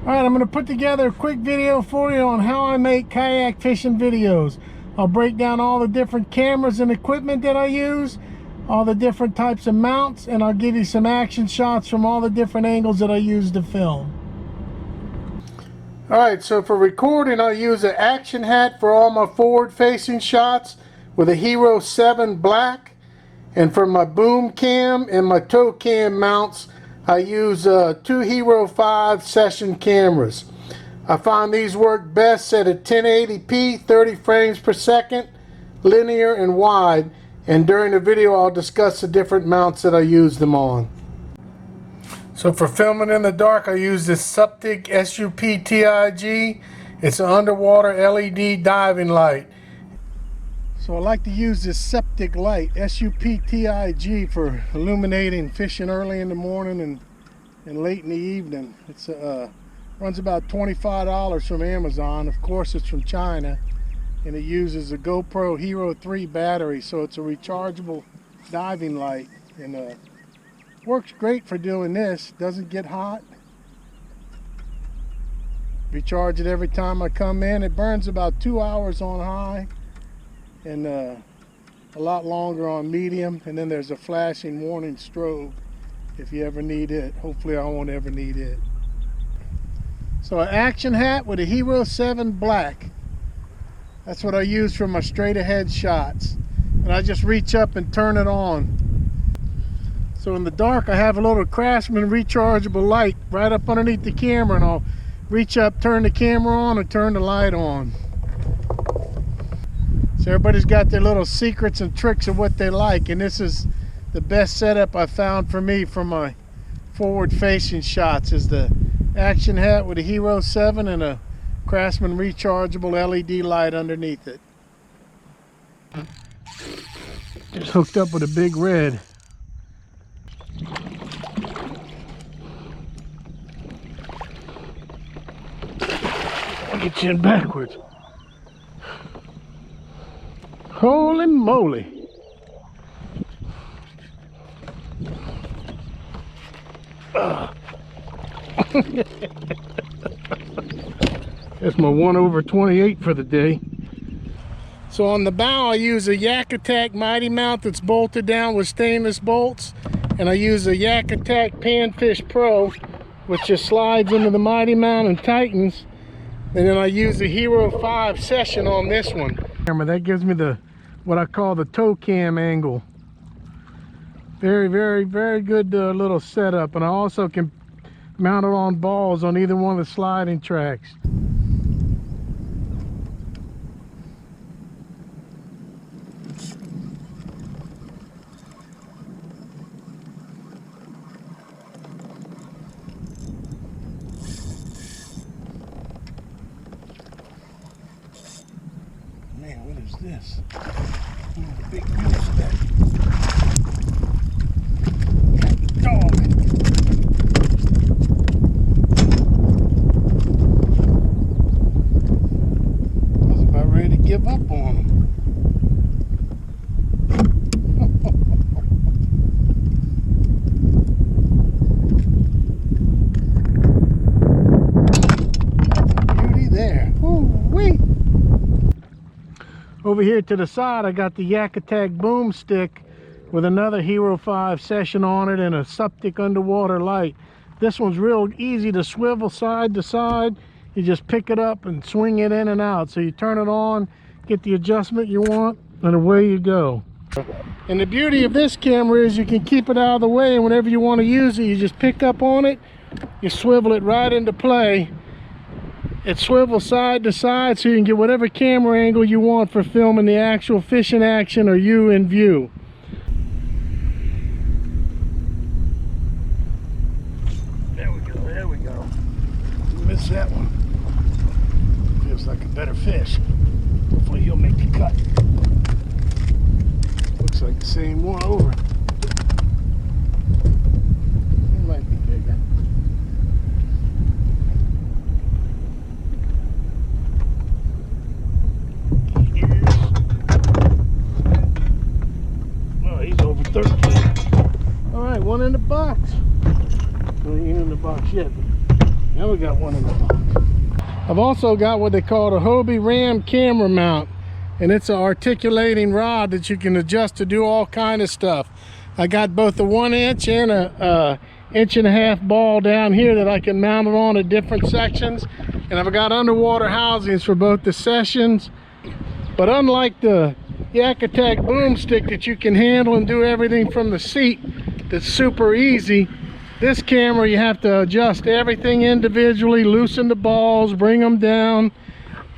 Alright, I'm going to put together a quick video for you on how I make kayak fishing videos. I'll break down all the different cameras and equipment that I use, all the different types of mounts, and I'll give you some action shots from all the different angles that I use to film. Alright, so for recording I use an action hat for all my forward facing shots with a Hero 7 black, and for my boom cam and my tow cam mounts I use two Hero 5 session cameras. I find these work best set at 1080p, 30 frames per second, linear and wide, and during the video I'll discuss the different mounts that I use them on. So for filming in the dark I use this Suptic SUP-TIG. It's an underwater LED diving light. So I like to use this Suptic light, SUP-TIG, for illuminating fishing early in the morning and late in the evening. It's runs about $25 from Amazon. Of course it's from China, and it uses a GoPro Hero 3 battery, so it's a rechargeable diving light, and works great for doing this. Doesn't get hot. Recharge it every time I come in. It burns about 2 hours on high and a lot longer on medium, and then there's a flashing warning strobe if you ever need it. Hopefully I won't ever need it. So an action hat with a Hero 7 black. That's what I use for my straight ahead shots, and I just reach up and turn it on. So in the dark I have a little Craftsman rechargeable light right up underneath the camera, and I'll reach up, turn the camera on, and turn the light on. So everybody's got their little secrets and tricks of what they like, and this is the best setup I found for me for my forward facing shots, is the action hat with a Hero 7 and a Craftsman rechargeable LED light underneath it. Just hooked up with a big red. I'll get you in backwards. Holy moly. That's my 1/28 for the day. So on the bow I use a Yak Attack Mighty Mount that's bolted down with stainless bolts, and I use a Yak Attack Panfish Pro, which just slides into the Mighty Mount and tightens, and then I use the Hero 5 session on this one. That gives me the what I call the tow cam angle. Very good little setup, and I also can mount it on balls on either one of the sliding tracks. Man, what is this? One of the big wheels of that dog. I was about ready to give up on him. Beauty there. Woo-wee. Over here to the side I got the Yak Attack boom stick with another Hero 5 session on it and a Suptic underwater light. This one's real easy to swivel side to side. You just pick it up and swing it in and out. So you turn it on, get the adjustment you want, and away you go. And the beauty of this camera is you can keep it out of the way, and whenever you want to use it, you just pick up on it, you swivel it right into play. It swivels side to side so you can get whatever camera angle you want for filming the actual fishing action or you in view. There we go. Missed that one. Feels like a better fish. Hopefully he'll make the cut. Looks like the same one over. It might be bigger. He's over 13. All right, one in the box. Well, he ain't in the box yet. But, Now we got one in the box. I've also got what they call a Hobie Ram camera mount, and it's an articulating rod that you can adjust to do all kind of stuff. I got both a 1 inch and a 1.5 inch ball down here that I can mount it on at different sections, and I've got underwater housings for both the sessions. But unlike the Yak Attack boomstick that you can handle and do everything from the seat, that's super easy, this camera you have to adjust everything individually, loosen the balls, bring them down.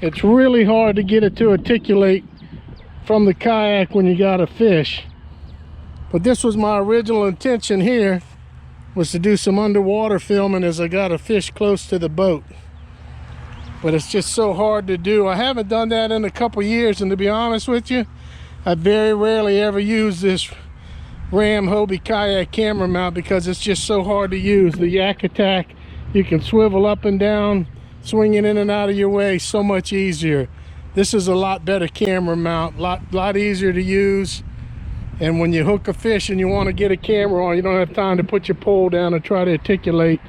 It's really hard to get it to articulate from the kayak when you got a fish. But this was my original intention here, was to do some underwater filming as I got a fish close to the boat. But it's just so hard to do. I haven't done that in a couple years, and to be honest with you, I very rarely ever use this Ram Hobie kayak camera mount because it's just so hard to use. The Yak Attack, you can swivel up and down, swing it in and out of your way so much easier. This is a lot better camera mount, lot easier to use. And when you hook a fish and you want to get a camera on, you don't have time to put your pole down and try to articulate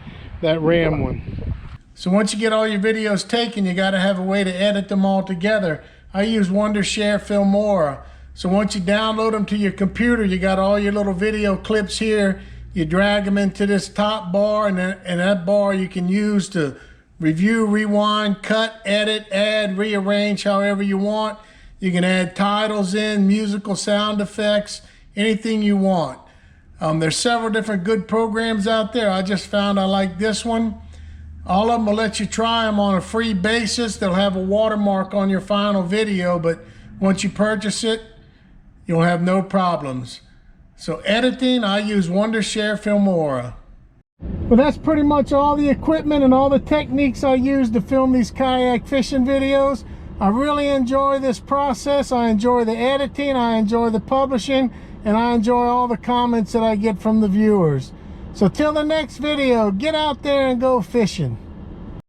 that Ram one. So once you get all your videos taken, you got to have a way to edit them all together. I use Wondershare Filmora. So once you download them to your computer, you got all your little video clips here. You drag them into this top bar, and that bar you can use to review, rewind, cut, edit, add, rearrange however you want. You can add titles in, musical sound effects, anything you want. There's several different good programs out there. I just found I like this one. All of them will let you try them on a free basis. They'll have a watermark on your final video, but once you purchase it, you'll have no problems. So editing, I use Wondershare Filmora. Well, that's pretty much all the equipment and all the techniques I use to film these kayak fishing videos. I really enjoy this process. I enjoy the editing, I enjoy the publishing, and I enjoy all the comments that I get from the viewers. So till the next video, get out there and go fishing.